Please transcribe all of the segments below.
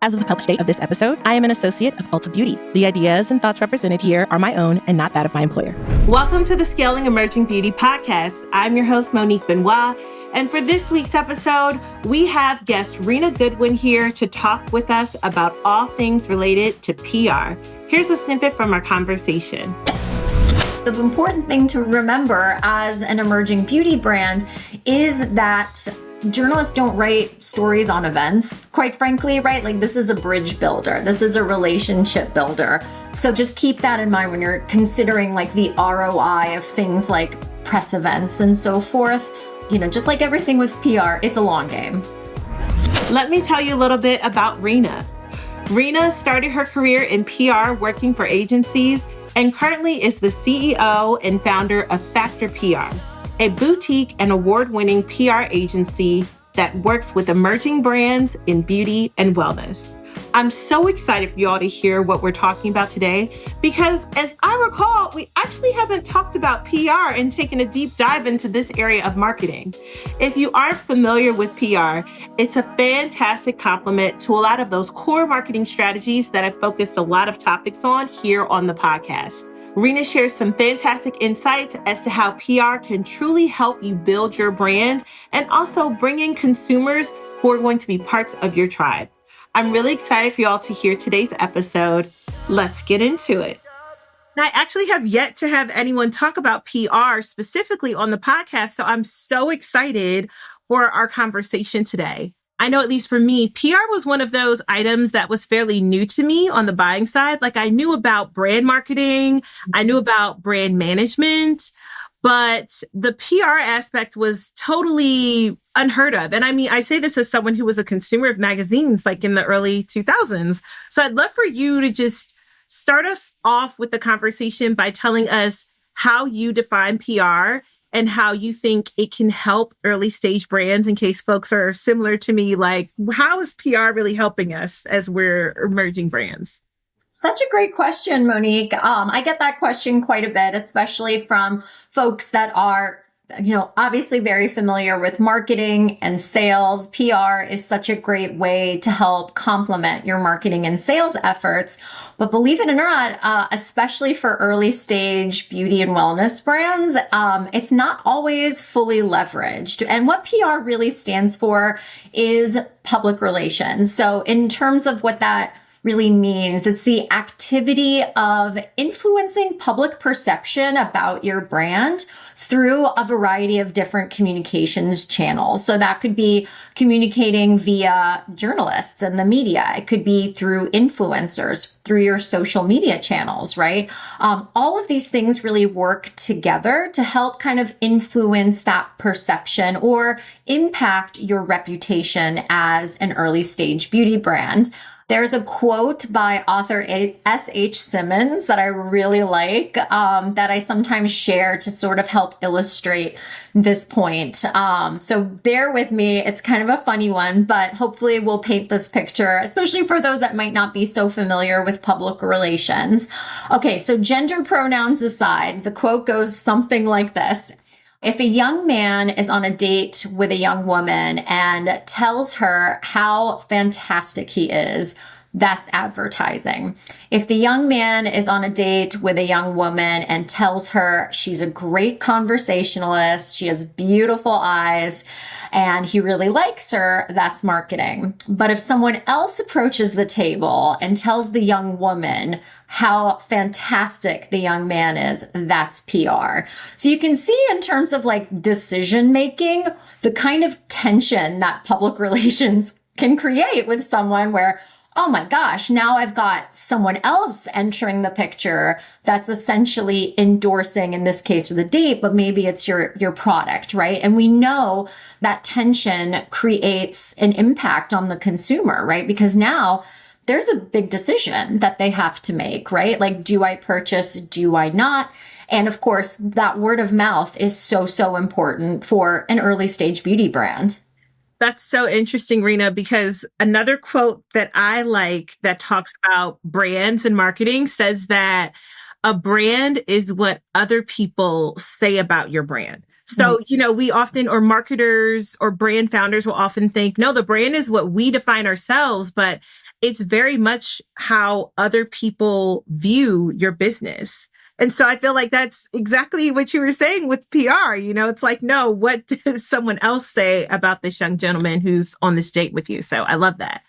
As of the published date of this episode, I am an associate of Ulta Beauty. The ideas and thoughts represented here are my own and not that of my employer. Welcome to the Scaling Emerging Beauty Podcast. I'm your host, Monique Benoit. And for this week's episode, we have guest Reena Goodwin here to talk with us about all things related to PR. Here's a snippet from our conversation. The important thing to remember as an emerging beauty brand is that journalists don't write stories on events, quite frankly, right? Like, this is a bridge builder. This is a relationship builder. So just keep that in mind when you're considering like the ROI of things like press events and so forth. You know, just like everything with PR, it's a long game. Let me tell you a little bit about Reena. Reena started her career in PR working for agencies and currently is the CEO and founder of Factor PR, a boutique and award-winning PR agency that works with emerging brands in beauty and wellness. I'm so excited for y'all to hear what we're talking about today because, as I recall, we actually haven't talked about PR and taken a deep dive into this area of marketing. If you aren't familiar with PR, it's a fantastic complement to a lot of those core marketing strategies that I've focused a lot of topics on here on the podcast. Reena shares some fantastic insights as to how PR can truly help you build your brand and also bring in consumers who are going to be parts of your tribe. I'm really excited for y'all to hear today's episode. Let's get into it. I actually have yet to have anyone talk about PR specifically on the podcast, so I'm so excited for our conversation today. I know, at least for me, PR was one of those items that was fairly new to me on the buying side. Like, I knew about brand marketing, I knew about brand management, but the PR aspect was totally unheard of. And I mean, I say this as someone who was a consumer of magazines like in the early 2000s. So I'd love for you to just start us off with the conversation by telling us how you define PR and how you think it can help early stage brands, in case folks are similar to me. Like, how is PR really helping us as we're emerging brands? Such a great question, Monique. I get that question quite a bit, especially from folks that are, obviously very familiar with marketing and sales. PR is such a great way to help complement your marketing and sales efforts. But believe it or not, especially for early stage beauty and wellness brands, it's not always fully leveraged. And what PR really stands for is public relations. So in terms of what that really means, it's the activity of influencing public perception about your brand through a variety of different communications channels. So that could be communicating via journalists and the media. It could be through influencers, through your social media channels, right? All of these things really work together to help kind of influence that perception or impact your reputation as an early stage beauty brand. There's a quote by author S.H. Simmons that I really like, that I sometimes share to sort of help illustrate this point. So bear with me. It's kind of a funny one, but hopefully we'll paint this picture, especially for those that might not be so familiar with public relations. Okay, so gender pronouns aside, the quote goes something like this. If a young man is on a date with a young woman and tells her how fantastic he is, that's advertising. If the young man is on a date with a young woman and tells her she's a great conversationalist, she has beautiful eyes, and he really likes her, that's marketing. But if someone else approaches the table and tells the young woman how fantastic the young man is, that's PR. So you can see in terms of like decision making, the kind of tension that public relations can create with someone where, oh my gosh, now I've got someone else entering the picture that's essentially endorsing, in this case, the date, but maybe it's your product, right? And we know that tension creates an impact on the consumer, right? Because now there's a big decision that they have to make, right? Like, do I purchase? Do I not? And of course, that word of mouth is so important for an early stage beauty brand. That's so interesting, Reena, because another quote that I like that talks about brands and marketing says that a brand is what other people say about your brand. So, we often, or marketers or brand founders will often think, no, the brand is what we define ourselves, but it's very much how other people view your business. And so I feel like that's exactly what you were saying with PR. It's like, no, what does someone else say about this young gentleman who's on this date with you? So I love that.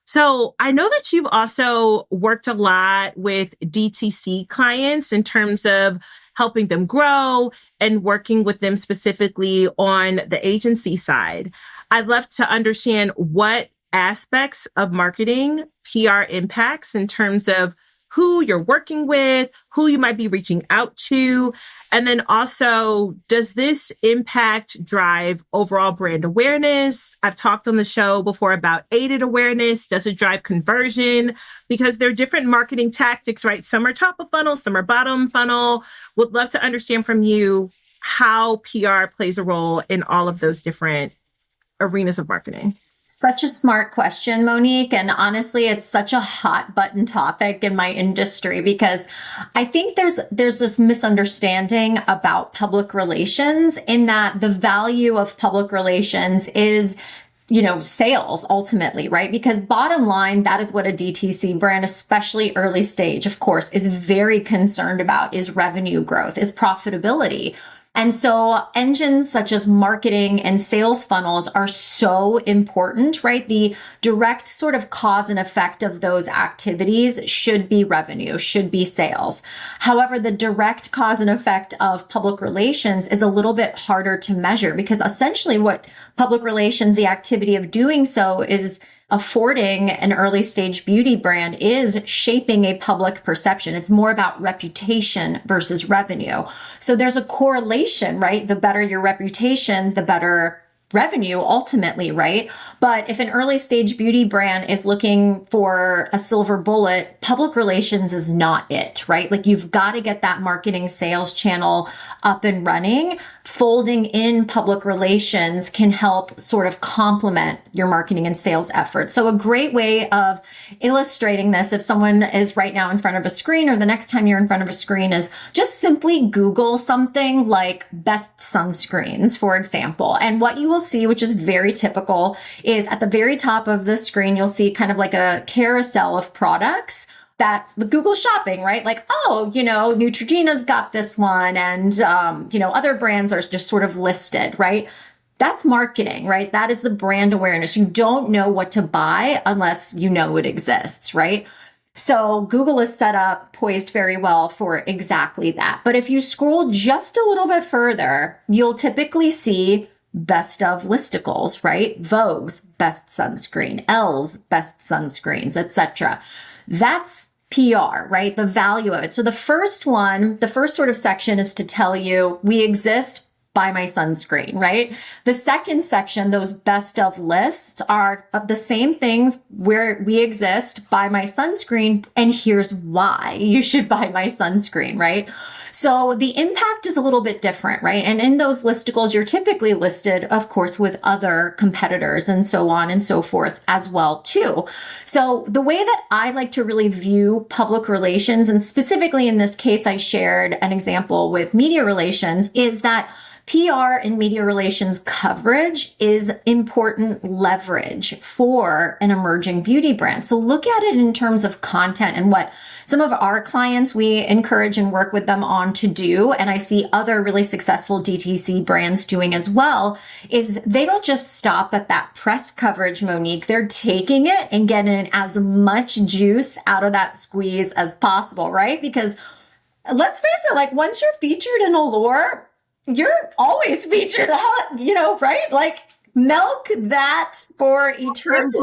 So I know that you've also worked a lot with DTC clients in terms of helping them grow and working with them specifically on the agency side. I'd love to understand what aspects of marketing PR impacts in terms of who you're working with, who you might be reaching out to. And then also, does this impact drive overall brand awareness? I've talked on the show before about aided awareness. Does it drive conversion? Because there are different marketing tactics, right? Some are top of funnel, some are bottom funnel. Would love to understand from you how PR plays a role in all of those different arenas of marketing. Such a smart question, Monique. And honestly, it's such a hot button topic in my industry because I think there's this misunderstanding about public relations in that the value of public relations is sales ultimately, right? Because bottom line, that is what a DTC brand, especially early stage, of course, is very concerned about is revenue growth, is profitability. And so engines such as marketing and sales funnels are so important, right? The direct sort of cause and effect of those activities should be revenue, should be sales. However, the direct cause and effect of public relations is a little bit harder to measure because essentially what public relations, the activity of doing so is affording an early stage beauty brand is shaping a public perception. It's more about reputation versus revenue. So there's a correlation, right? The better your reputation, the better revenue ultimately, right? But if an early stage beauty brand is looking for a silver bullet, public relations is not it, right? Like you've got to get that marketing sales channel up and running. Folding in public relations can help sort of complement your marketing and sales efforts. So a great way of illustrating this, if someone is right now in front of a screen or the next time you're in front of a screen, is just simply Google something like best sunscreens, for example. And what you will see, which is very typical, is at the very top of the screen, you'll see kind of like a carousel of products that the Google shopping, right? Like, oh, Neutrogena's got this one and, other brands are just sort of listed, right? That's marketing, right? That is the brand awareness. You don't know what to buy unless you know it exists, right? So Google is set up, poised very well for exactly that. But if you scroll just a little bit further, you'll typically see best of listicles, right? Vogue's best sunscreen, Elle's best sunscreens, etc. That's PR, right? The value of it. So the first sort of section is to tell you we exist, buy my sunscreen, right? The second section, those best of lists are of the same things where we exist, buy my sunscreen, and here's why you should buy my sunscreen, right? So the impact is a little bit different, right? And in those listicles, you're typically listed, of course, with other competitors and so on and so forth as well, too. So the way that I like to really view public relations, and specifically in this case, I shared an example with media relations, is that PR and media relations coverage is important leverage for an emerging beauty brand. So look at it in terms of content and what some of our clients we encourage and work with them on to do, and I see other really successful DTC brands doing as well, is they don't just stop at that press coverage, Monique. They're taking it and getting as much juice out of that squeeze as possible, right? Because let's face it, like once you're featured in Allure, you're always featured, right? Like milk that for eternity.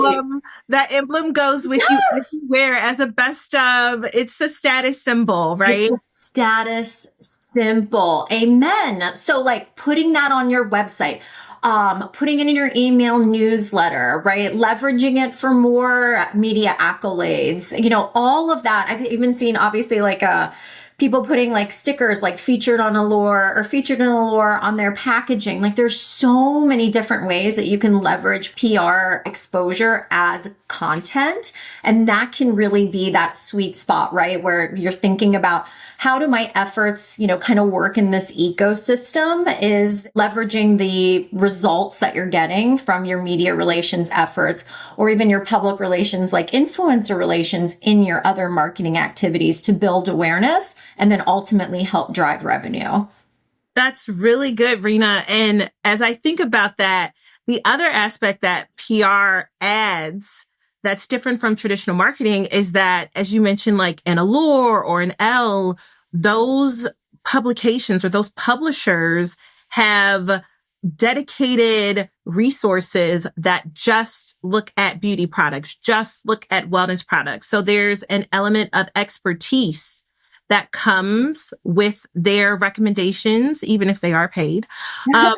That emblem goes with you everywhere as a best of. It's a status symbol, right? It's a status symbol. Amen. So like putting that on your website, putting it in your email newsletter, right? Leveraging it for more media accolades, all of that. I've even seen obviously like people putting like stickers like featured on Allure or featured in Allure on their packaging. Like there's so many different ways that you can leverage PR exposure as content. And that can really be that sweet spot, right? Where you're thinking about how do my efforts, kind of work in this ecosystem is leveraging the results that you're getting from your media relations efforts or even your public relations like influencer relations in your other marketing activities to build awareness and then ultimately help drive revenue. That's really good, Reena. And as I think about that, the other aspect that PR adds that's different from traditional marketing is that, as you mentioned, like an Allure or an Elle, those publications or those publishers have dedicated resources that just look at beauty products, just look at wellness products. So there's an element of expertise that comes with their recommendations, even if they are paid. Yes.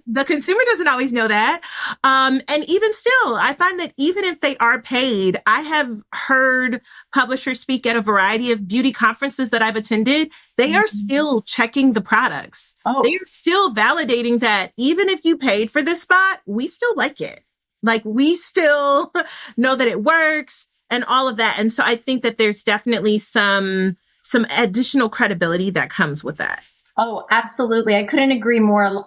The consumer doesn't always know that. And even still, I find that even if they are paid, I have heard publishers speak at a variety of beauty conferences that I've attended. They are still checking the products. Oh. They are still validating that even if you paid for this spot, we still like it. Like we still know that it works. And all of that. And so I think that there's definitely some additional credibility that comes with that. Oh, absolutely. I couldn't agree more.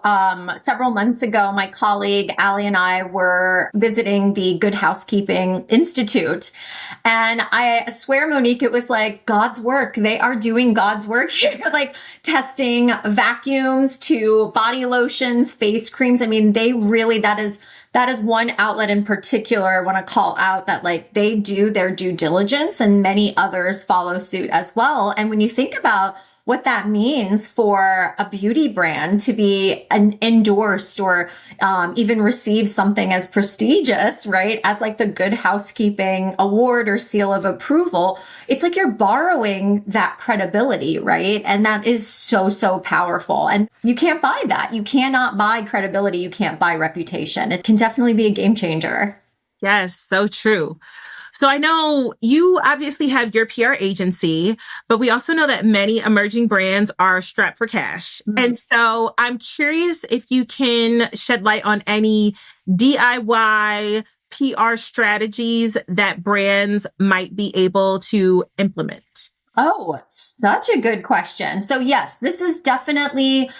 Several months ago, my colleague Allie and I were visiting the Good Housekeeping Institute. And I swear, Monique, it was like God's work. They are doing God's work here, like testing vacuums to body lotions, face creams. I mean, they really, that is one outlet in particular I want to call out that like they do their due diligence and many others follow suit as well. And when you think about what that means for a beauty brand to be endorsed or even receive something as prestigious, right, as like the Good Housekeeping Award or seal of approval, it's like you're borrowing that credibility, right? And that is so, so powerful. And you can't buy that. You cannot buy credibility. You can't buy reputation. It can definitely be a game changer. Yes, so true. So I know you obviously have your PR agency, but we also know that many emerging brands are strapped for cash. Mm-hmm. And so I'm curious if you can shed light on any DIY PR strategies that brands might be able to implement. Oh, such a good question. So yes, this is definitely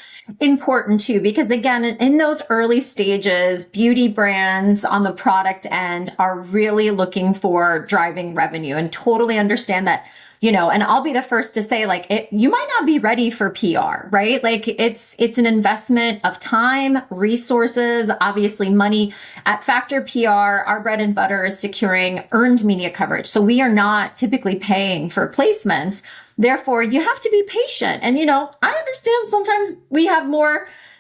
important too, because again, in those early stages, beauty brands on the product end are really looking for driving revenue and totally understand that, and I'll be the first to say like, you might not be ready for PR, right? Like it's an investment of time, resources, obviously money. At Factor PR, our bread and butter is securing earned media coverage. So we are not typically paying for placements. Therefore, you have to be patient. And, I understand sometimes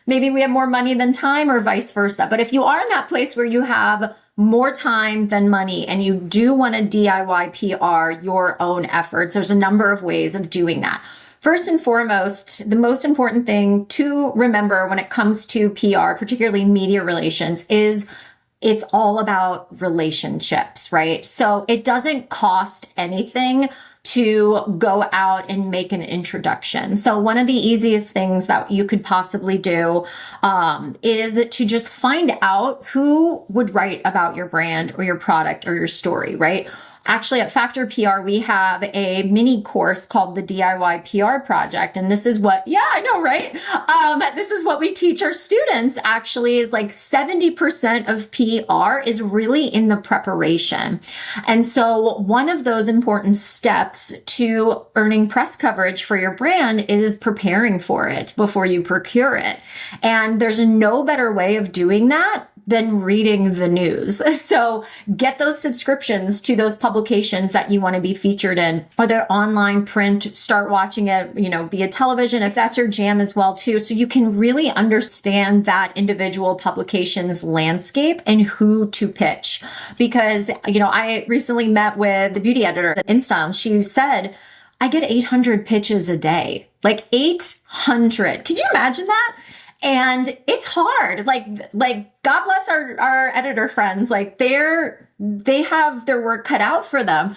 maybe we have more money than time or vice versa. But if you are in that place where you have more time than money and you do want to DIY PR your own efforts, there's a number of ways of doing that. First and foremost, the most important thing to remember when it comes to PR, particularly media relations, is it's all about relationships, right? So it doesn't cost anything to go out and make an introduction. So one of the easiest things that you could possibly do is to just find out who would write about your brand or your product or your story, right? Actually, at Factor PR, we have a mini course called the DIY PR Project. And this is what, I know, right? This is what we teach our students actually is like 70% of PR is really in the preparation. And so one of those important steps to earning press coverage for your brand is preparing for it before you procure it. And there's no better way of doing that than reading the news. So get those subscriptions to those publications that you want to be featured in, whether online, print, start watching it, via television, if that's your jam as well too. So you can really understand that individual publication's landscape and who to pitch. Because, I recently met with the beauty editor at InStyle. She said, I get 800 pitches a day, like 800. Could you imagine that? And it's hard. Like God bless our editor friends. Like they have their work cut out for them.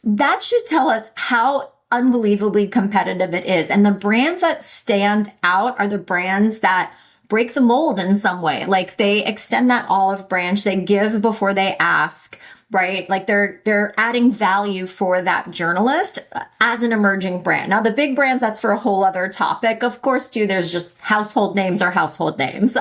That should tell us how unbelievably competitive it is. And the brands that stand out are the brands that break the mold in some way. Like they extend that olive branch, they give before they ask. right? Like they're adding value for that journalist as an emerging brand. Now the big brands, that's for a whole other topic. Of course, too, there's just household names are household names.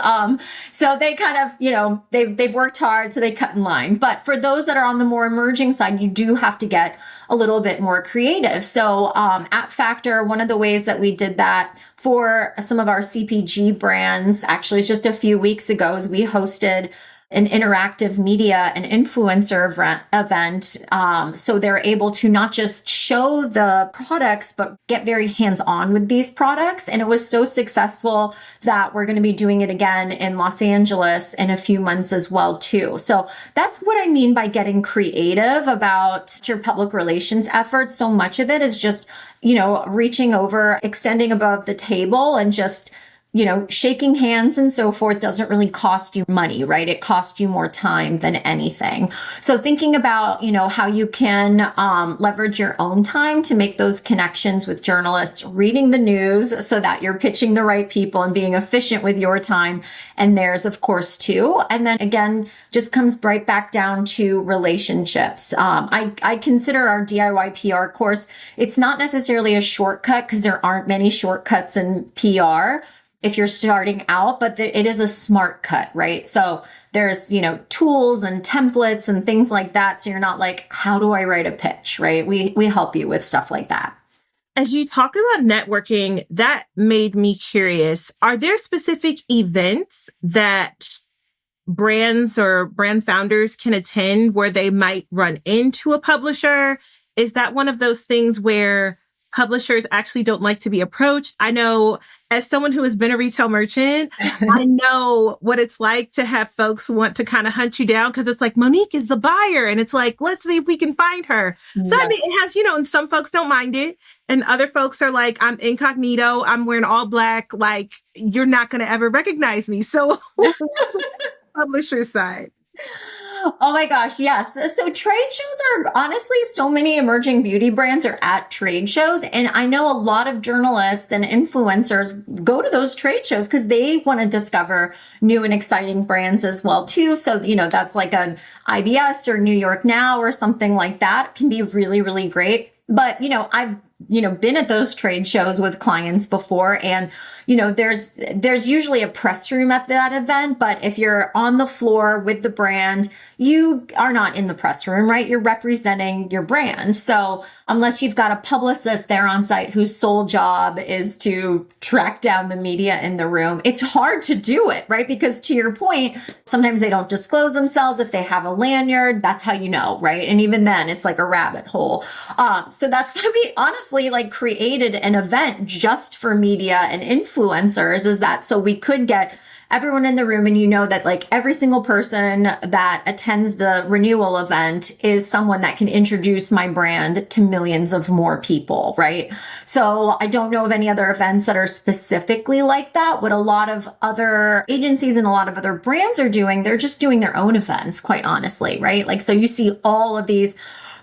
So they kind of, they've worked hard, so they cut in line. But for those that are on the more emerging side, you do have to get a little bit more creative. So at Factor, one of the ways that we did that for some of our CPG brands, actually, it's just a few weeks ago, is we hosted an interactive media and influencer event. So they're able to not just show the products, but get very hands-on with these products. And it was so successful that we're going to be doing it again in Los Angeles in a few months as well, too. So that's what I mean by getting creative about your public relations efforts. So much of it is just, reaching over, extending above the table, and just shaking hands and so forth doesn't really cost you money, right? It costs you more time than anything. So thinking about, how you can leverage your own time to make those connections with journalists, reading the news so that you're pitching the right people and being efficient with your time and theirs, of course, too. And then again, just comes right back down to relationships. I consider our DIY PR course, it's not necessarily a shortcut because there aren't many shortcuts in PR if you're starting out, but it is a smart cut, right? So there's, tools and templates and things like that. So you're not like, how do I write a pitch, right? We help you with stuff like that. As you talk about networking, that made me curious. Are there specific events that brands or brand founders can attend where they might run into a publisher? Is that one of those things where publishers actually don't like to be approached? I know, as someone who has been a retail merchant, I know what it's like to have folks want to kind of hunt you down because it's like, Monique is the buyer. And it's like, let's see if we can find her. Yes. So I mean, it has, and some folks don't mind it. And other folks are like, I'm incognito. I'm wearing all black. Like, you're not going to ever recognize me. So publisher side. Oh my gosh, yes. So trade shows are honestly, so many emerging beauty brands are at trade shows. And I know a lot of journalists and influencers go to those trade shows because they want to discover new and exciting brands as well, too. So, that's like an IBS or New York Now or something like that. It can be really, really great. But, I've, been at those trade shows with clients before, and, there's usually a press room at that event. But if you're on the floor with the brand, you are not in the press room, right? You're representing your brand. So unless you've got a publicist there on site whose sole job is to track down the media in the room, it's hard to do it, right? Because to your point, sometimes they don't disclose themselves. If they have a lanyard, that's how you know, right? And even then, it's like a rabbit hole. So that's why we honestly created an event just for media and influencers, is that so we could get everyone in the room, and that every single person that attends the renewal event is someone that can introduce my brand to millions of more people, right? So I don't know of any other events that are specifically like that. What a lot of other agencies and a lot of other brands are doing, they're just doing their own events, quite honestly, right? So you see all of these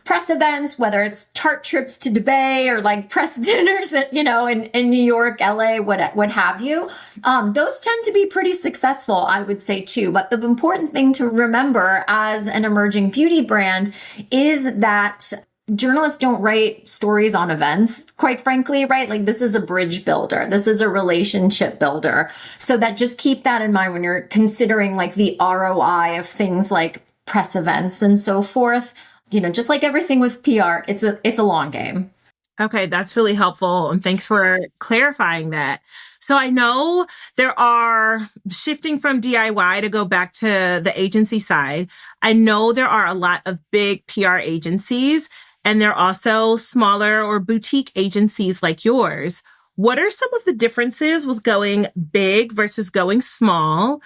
press events, whether it's Tarte trips to Dubai or press dinners, in New York, LA, what have you. Those tend to be pretty successful, I would say too. But the important thing to remember as an emerging beauty brand is that journalists don't write stories on events, quite frankly, right? This is a bridge builder. This is a relationship builder. So that just keep that in mind when you're considering the ROI of things like press events and so forth. Just like everything with PR, it's a long game. Okay, that's really helpful. And thanks for clarifying that. So I know there are, shifting from DIY to go back to the agency side, I know there are a lot of big PR agencies, and there are also smaller or boutique agencies like yours. What are some of the differences with going big versus going small?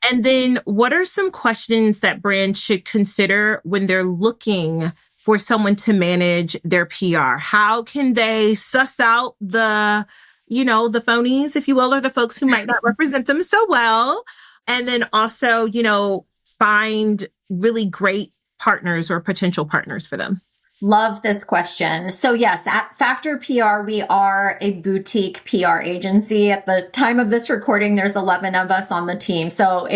And then what are some questions that brands should consider when they're looking for someone to manage their PR? How can they suss out the phonies, if you will, or the folks who might not represent them so well? And then also, find really great partners or potential partners for them. Love this question. So yes, at Factor PR, we are a boutique PR agency. At the time of this recording, there's 11 of us on the team. So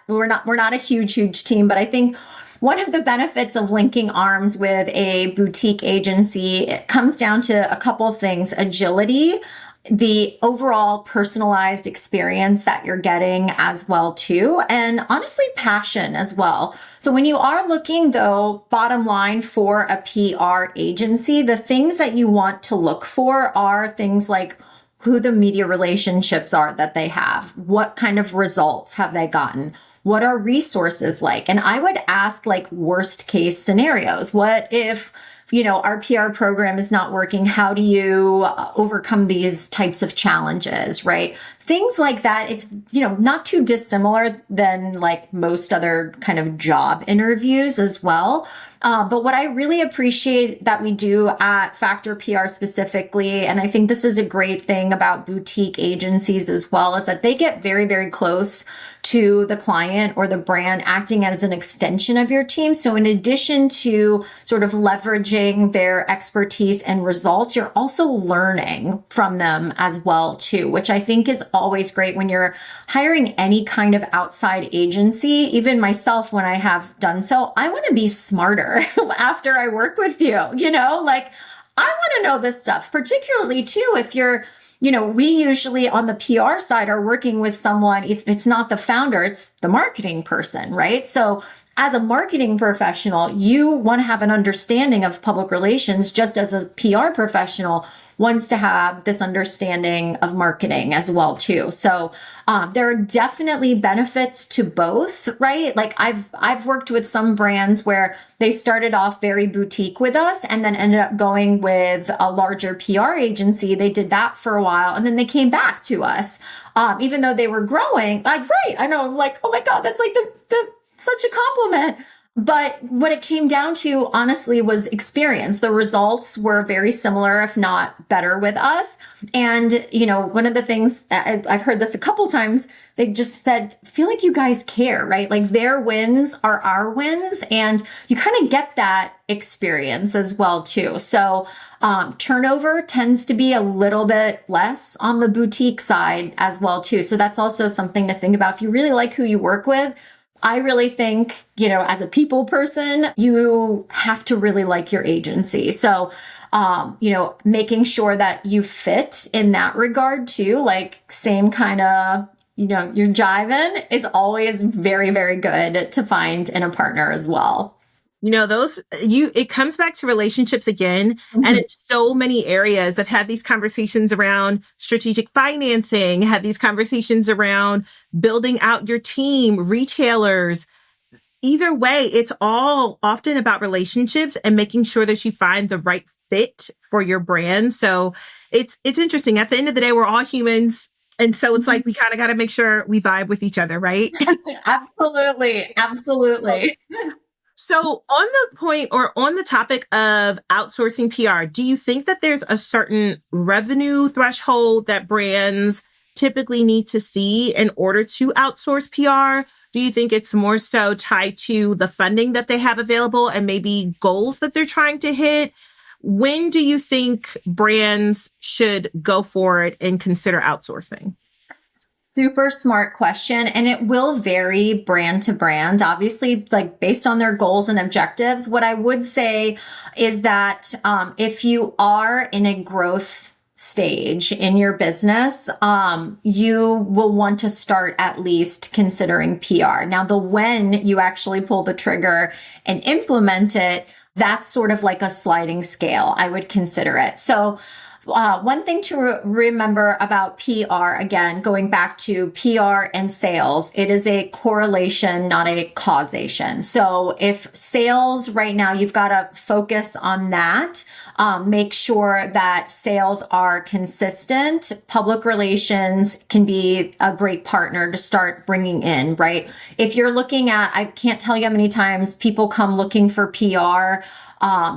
we're not a huge team, but I think one of the benefits of linking arms with a boutique agency, it comes down to a couple of things: agility, the overall personalized experience that you're getting as well too, and honestly passion as well. So when you are looking though, bottom line, for a PR agency, the things that you want to look for are things like who the media relationships are that they have, what kind of results have they gotten, what are resources like? And I would ask like worst case scenarios. What if, our PR program is not working? How do you overcome these types of challenges, right? Things like that. It's, not too dissimilar than like most other kind of job interviews as well. But what I really appreciate that we do at Factor PR specifically, and I think this is a great thing about boutique agencies as well, is that they get very, very close to the client or the brand, acting as an extension of your team. So in addition to sort of leveraging their expertise and results, you're also learning from them as well too, which I think is always great when you're hiring any kind of outside agency. Even myself, when I have done so, I want to be smarter after I work with you, like I want to know this stuff, particularly too, if you're, we usually on the PR side are working with someone, if it's not the founder, it's the marketing person, right? So as a marketing professional, you want to have an understanding of public relations, just as a PR professional wants to have this understanding of marketing as well too. So there are definitely benefits to both, right? Like I've worked with some brands where they started off very boutique with us and then ended up going with a larger PR agency. They did that for a while and then they came back to us, even though they were growing. Like, right, I know, like, oh my God, that's like the such a compliment. But what it came down to, honestly, was experience. The results were very similar, if not better, with us. And, one of the things, I've heard this a couple times, they just said, feel like you guys care, right? Like their wins are our wins. And you kind of get that experience as well, too. So turnover tends to be a little bit less on the boutique side as well, too. So that's also something to think about. If you really like who you work with, I really think, as a people person, you have to really like your agency. So, making sure that you fit in that regard too, like same kind of, you're jiving is always very, very good to find in a partner as well. It comes back to relationships again. Mm-hmm. And in so many areas, I've had these conversations around strategic financing, had these conversations around building out your team, retailers. Either way, it's all often about relationships and making sure that you find the right fit for your brand. So it's interesting. At the end of the day, we're all humans. And so it's like, we kind of got to make sure we vibe with each other, right? Absolutely. Absolutely. So on the point or on the topic of outsourcing PR, do you think that there's a certain revenue threshold that brands typically need to see in order to outsource PR? Do you think it's more so tied to the funding that they have available and maybe goals that they're trying to hit? When do you think brands should go for it and consider outsourcing? Super smart question. And it will vary brand to brand, obviously, like based on their goals and objectives. What I would say is that if you are in a growth stage in your business, you will want to start at least considering PR. Now, when you actually pull the trigger and implement it, that's sort of like a sliding scale. I would consider it. So one thing to remember about PR, again, going back to PR and sales, it is a correlation, not a causation. So if sales right now, you've got to focus on that. Make sure that sales are consistent. Public relations can be a great partner to start bringing in, right? If you're looking at, I can't tell you how many times people come looking for PR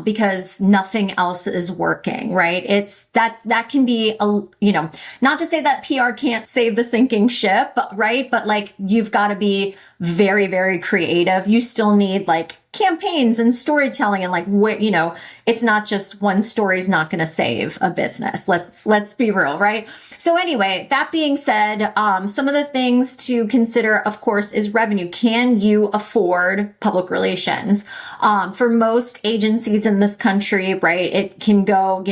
because nothing else is working, right? That can be, not to say that PR can't save the sinking ship, right? But like, you've got to be very, very creative. You still need like campaigns and storytelling and like what, it's not just one story's not going to save a business. Let's be real, right? So anyway, that being said, some of the things to consider, of course, is revenue. Can you afford public relations? For most agencies in this country, right, it can go,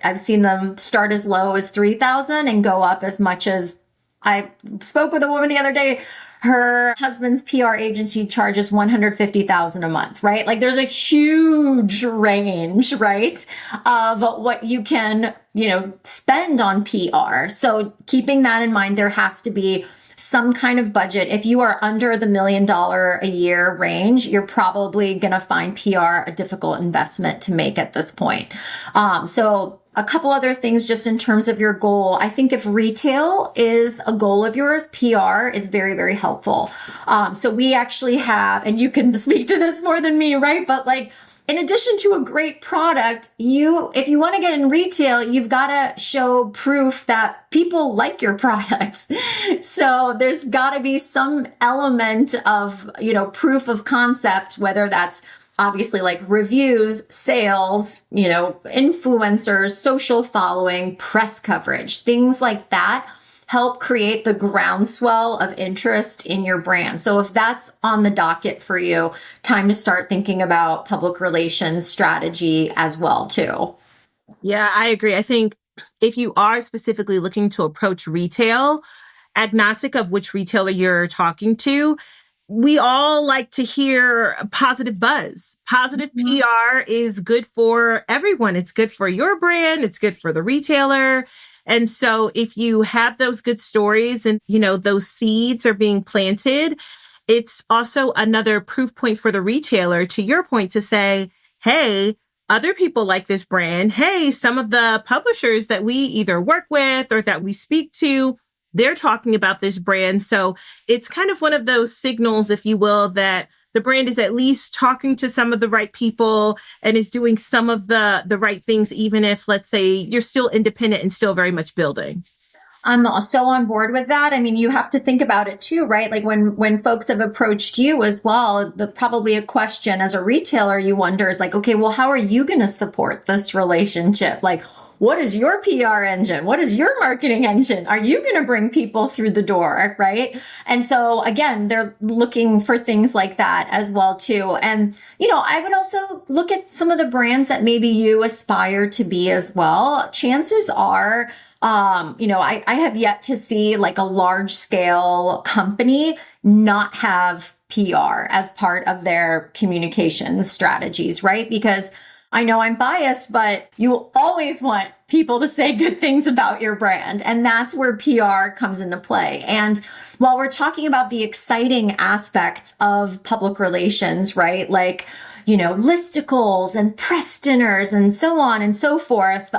I've seen them start as low as $3,000 and go up as much as, I spoke with a woman the other day. Her husband's PR agency charges $150,000 a month, right? Like there's a huge range, right, of what you can, spend on PR. So keeping that in mind, there has to be some kind of budget. If you are under the $1 million a year range, you're probably going to find PR a difficult investment to make at this point. So a couple other things just in terms of your goal. I think if retail is a goal of yours, PR is very, very helpful. So we actually have, and you can speak to this more than me, right? But like, in addition to a great product, if you want to get in retail, you've got to show proof that people like your product. So there's got to be some element of, proof of concept, whether that's obviously like reviews, sales, influencers, social following, press coverage, things like that help create the groundswell of interest in your brand. So if that's on the docket for you, time to start thinking about public relations strategy as well too. Yeah, I agree. I think if you are specifically looking to approach retail, agnostic of which retailer you're talking to, we all like to hear positive buzz. Positive PR is good for everyone. It's good for your brand. It's good for the retailer. And so if you have those good stories and, those seeds are being planted, it's also another proof point for the retailer, to your point, to say, hey, other people like this brand. Hey, some of the publishers that we either work with or that we speak to, they're talking about this brand. So it's kind of one of those signals, if you will, that the brand is at least talking to some of the right people and is doing some of the right things, even if, let's say, you're still independent and still very much building. I'm so on board with that. I mean, you have to think about it too, right? Like when folks have approached you as well, probably a question as a retailer you wonder is like, okay, well, how are you going to support this relationship? Like, what is your PR engine? What is your marketing engine? Are you going to bring people through the door, right? And so again, they're looking for things like that as well too. And, I would also look at some of the brands that maybe you aspire to be as well. Chances are, I have yet to see like a large scale company not have PR as part of their communications strategies, right? Because I know I'm biased, but you always want people to say good things about your brand. And that's where PR comes into play. And while we're talking about the exciting aspects of public relations, right? Like, listicles and press dinners and so on and so forth,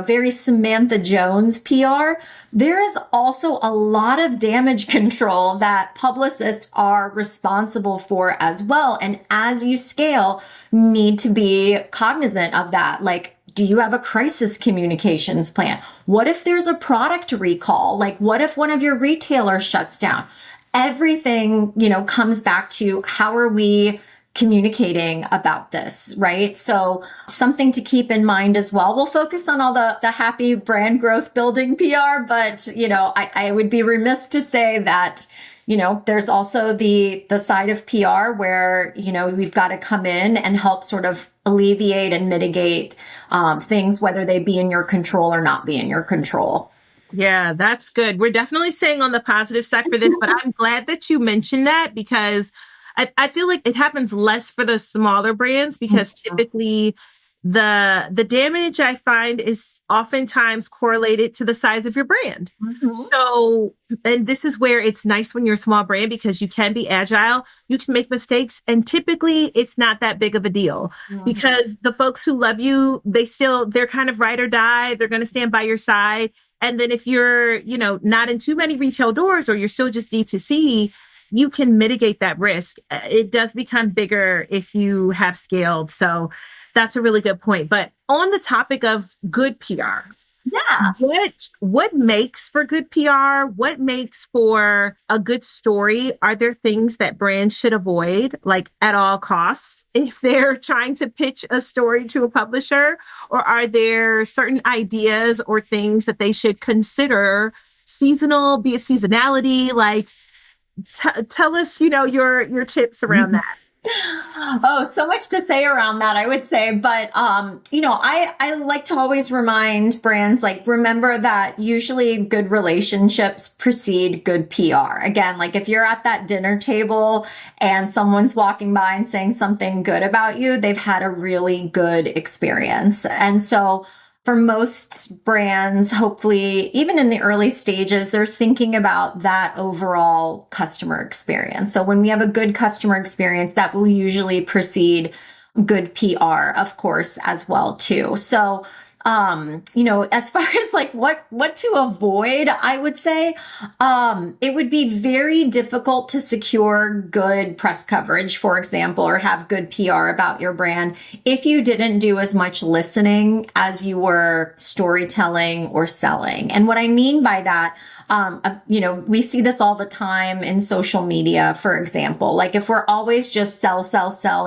very Samantha Jones PR. There is also a lot of damage control that publicists are responsible for as well. And as you scale, need to be cognizant of that. Like, do you have a crisis communications plan? What if there's a product recall? Like, what if one of your retailers shuts down? Everything, comes back to how are we communicating about this, right? So something to keep in mind as well. We'll focus on all the happy brand growth building PR, but, I would be remiss to say that, there's also the side of PR where, we've got to come in and help sort of alleviate and mitigate things, whether they be in your control or not be in your control. Yeah, that's good. We're definitely staying on the positive side for this, but I'm glad that you mentioned that because I feel like it happens less for the smaller brands because typically the damage I find is oftentimes correlated to the size of your brand. Mm-hmm. So, and this is where it's nice when you're a small brand because you can be agile, you can make mistakes, and typically it's not that big of a deal because the folks who love you, they're kind of ride or die. They're going to stand by your side. And then if you're, not in too many retail doors or you're still just D2C, you can mitigate that risk. It does become bigger if you have scaled. So that's a really good point. But on the topic of good PR, Yeah. What makes for good PR? What makes for a good story? Are there things that brands should avoid, like at all costs, if they're trying to pitch a story to a publisher? Or are there certain ideas or things that they should consider seasonal, be it seasonality? Like, tell us, your tips around that. Oh, so much to say around that, I would say. But, I like to always remind brands, like, remember that usually good relationships precede good PR. Again, like if you're at that dinner table and someone's walking by and saying something good about you, they've had a really good experience. And so for most brands, hopefully, even in the early stages, they're thinking about that overall customer experience. So when we have a good customer experience, that will usually precede good PR, of course, as well, too. So, as far as like what to avoid, I would say, it would be very difficult to secure good press coverage, for example, or have good PR about your brand if you didn't do as much listening as you were storytelling or selling. And what I mean by that, we see this all the time in social media, for example. Like if we're always just sell,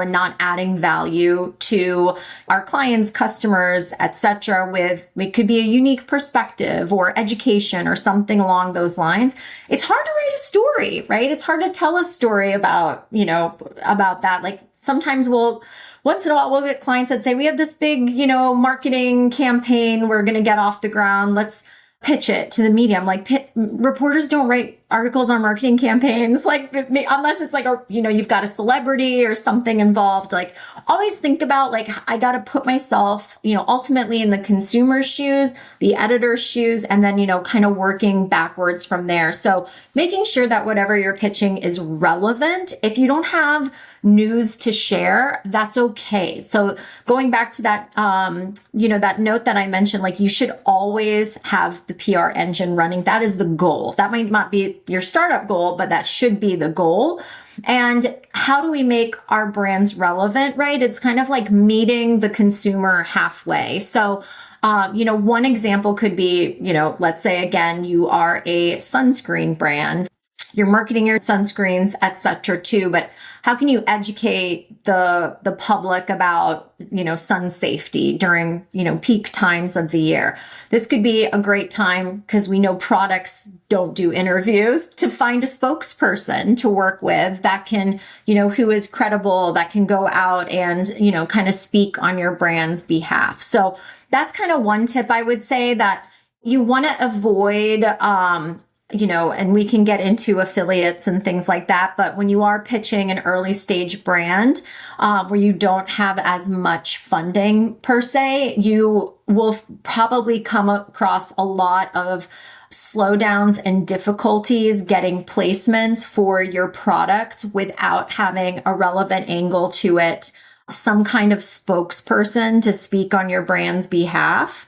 and not adding value to our clients, customers, etc., with it could be a unique perspective or education or something along those lines, it's hard to write a story, right? It's hard to tell a story about that. Like sometimes once in a while, we'll get clients that say, we have this big, marketing campaign we're going to get off the ground. Let's pitch it to the media. I'm like, reporters don't write articles on marketing campaigns, like unless it's like you've got a celebrity or something involved. Like always think about like, I got to put myself, ultimately in the consumer's shoes, the editor's shoes, and then, kind of working backwards from there. So making sure that whatever you're pitching is relevant. If you don't have news to share, that's okay. So going back to that, that note that I mentioned, like you should always have the PR engine running. That is the goal. That might not be your startup goal, but that should be the goal. And how do we make our brands relevant, right? It's kind of like meeting the consumer halfway. So one example could be, let's say again, you are a sunscreen brand. You're marketing your sunscreens, et cetera, too. But how can you educate the public about, sun safety during, peak times of the year? This could be a great time because we know products don't do interviews, to find a spokesperson to work with that can, who is credible, that can go out and, kind of speak on your brand's behalf. So that's kind of one tip I would say that you want to avoid, and we can get into affiliates and things like that. But when you are pitching an early stage brand where you don't have as much funding per se, you will probably come across a lot of slowdowns and difficulties getting placements for your products without having a relevant angle to it, some kind of spokesperson to speak on your brand's behalf.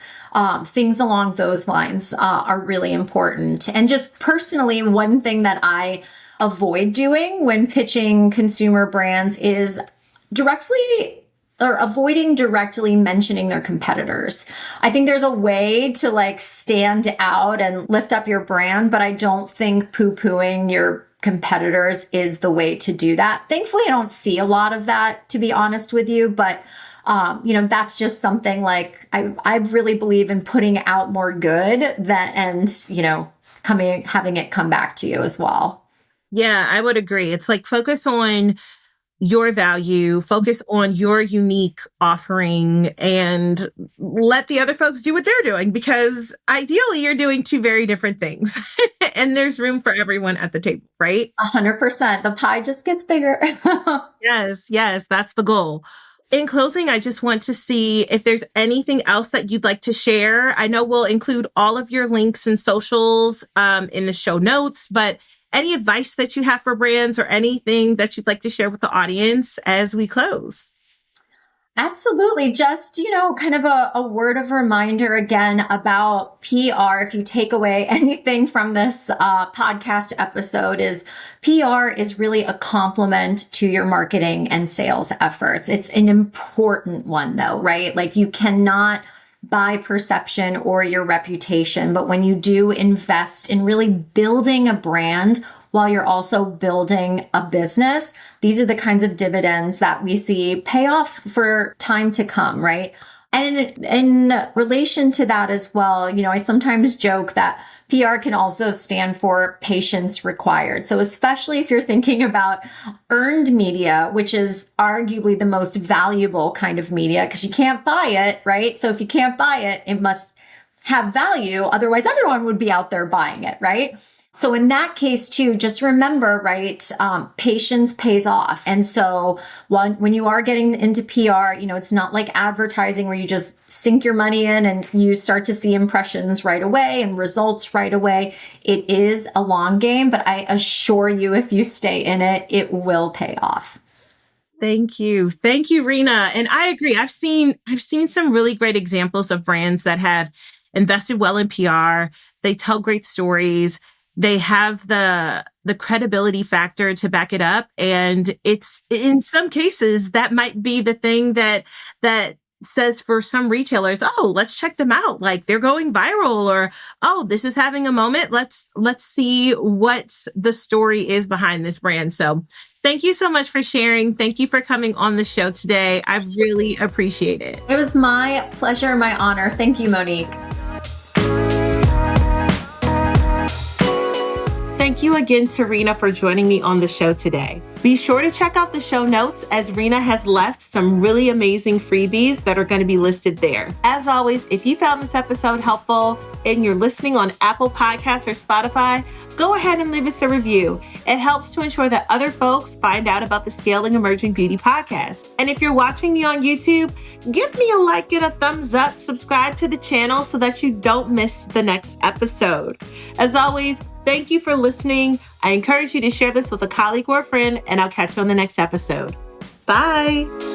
Things along those lines are really important. And just personally, one thing that I avoid doing when pitching consumer brands is avoiding directly mentioning their competitors. I think there's a way to like stand out and lift up your brand, but I don't think poo-pooing your competitors is the way to do that. Thankfully, I don't see a lot of that, to be honest with you, but that's just something like I really believe in putting out more good having it come back to you as well. Yeah, I would agree. It's like focus on your value, focus on your unique offering, and let the other folks do what they're doing, because ideally you're doing two very different things and there's room for everyone at the table, right? 100%. The pie just gets bigger. Yes, that's the goal. In closing, I just want to see if there's anything else that you'd like to share. I know we'll include all of your links and socials in the show notes, but any advice that you have for brands or anything that you'd like to share with the audience as we close? Absolutely. Just, kind of a word of reminder again about PR. If you take away anything from this podcast episode, is PR is really a complement to your marketing and sales efforts. It's an important one though, right? Like you cannot by perception or your reputation, but when you do invest in really building a brand while you're also building a business, these are the kinds of dividends that we see pay off for time to come, right? And in relation to that as well, I sometimes joke that PR can also stand for patience required. So especially if you're thinking about earned media, which is arguably the most valuable kind of media because you can't buy it, right? So if you can't buy it, it must have value. Otherwise, everyone would be out there buying it, right? So in that case too, just remember, right, patience pays off. And so when you are getting into PR, it's not like advertising where you just sink your money in and you start to see impressions right away and results right away. It is a long game, but I assure you, if you stay in it, it will pay off. Thank you. Thank you, Reena. And I agree. I've seen some really great examples of brands that have invested well in PR. They tell great stories. They have the credibility factor to back it up. And it's in some cases that might be the thing that says for some retailers, oh, let's check them out. Like they're going viral, or, oh, this is having a moment. Let's see what the story is behind this brand. So thank you so much for sharing. Thank you for coming on the show today. I really appreciate it. It was my pleasure, my honor. Thank you, Monique. Thank you again to Reena for joining me on the show today. Be sure to check out the show notes as Reena has left some really amazing freebies that are going to be listed there. As always, if you found this episode helpful and you're listening on Apple Podcasts or Spotify, go ahead and leave us a review. It helps to ensure that other folks find out about the Scaling Emerging Beauty podcast. And if you're watching me on YouTube, give me a like and a thumbs up, subscribe to the channel so that you don't miss the next episode. As always, thank you for listening. I encourage you to share this with a colleague or a friend, and I'll catch you on the next episode. Bye.